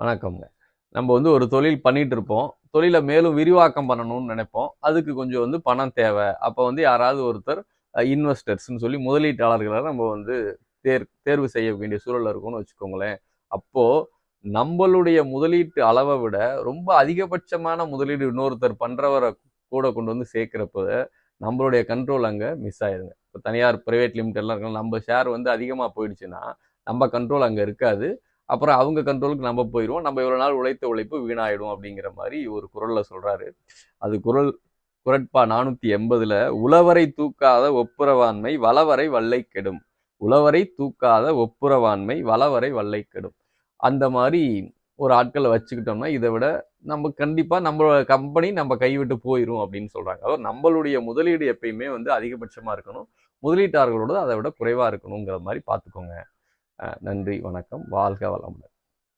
வணக்கம்ங்க. நம்ம வந்து ஒரு தொழில் பண்ணிட்டு இருப்போம். தொழில மேலும் விரிவாக்கம் பண்ணணும்னு நெனைப்போம். அதுக்கு கொஞ்சம் வந்து பணம் தேவை. அப்ப வந்து யாராவது ஒருத்தர் இன்வெஸ்டர்ஸ்ன்னு சொல்லி முதலீட்டாளர்கள நம்ம வந்து தேர்வு செய்ய வேண்டிய சூழல்ல இருக்கோம்னு வச்சுக்கோங்களேன். அப்போ நம்பளுடைய முதலீட்டு அளவ விட ரொம்ப அதிகபட்சமான முதலீடு இன்னொருத்தர் பண்றவர கூட கொண்டு வந்து சேர்க்கிறப்ப, நம்மளுடைய கண்ட்ரோல் அங்க மிஸ் ஆயிருங்க. இப்ப தனியார் பிரைவேட் லிமிடெட்லாம் இருக்கலாம். நம்ம ஷேர் வந்து அதிகமா போயிடுச்சுன்னா, நம்ம கண்ட்ரோல் அங்க இருக்காது. அப்புறம் அவங்க கண்ட்ரோலுக்கு நம்ம போயிருவோம். நம்ம இவ்வளவு நாள் உழைத்த உழைப்பு வீணாயிடும் அப்படிங்கிற மாதிரி ஒரு குறள்ல சொல்றாரு. அது குறட்பா 480ல உழவரை தூக்காத ஒப்புரவாண்மை வளவரை வல்லை கெடும். உழவரை தூக்காத ஒப்புரவாண்மை வளவரை வல்லை கெடும். அந்த மாதிரி ஒரு ஆட்களை வச்சுக்கிட்டோம்னா இதை விட நம்ம கண்டிப்பா நம்ம கம்பெனி நம்ம கைவிட்டு போயிரும் அப்படின்னு சொல்றாங்க. அதாவது நம்மளுடைய முதலீடு எப்பயுமே வந்து அதிகபட்சமா இருக்கணும். முதலீட்டாளர்களோட அதை விட குறைவா இருக்கணுங்கிற மாதிரி பார்த்துக்கோங்க. நன்றி, வணக்கம், வாழ்க வளமுடன்.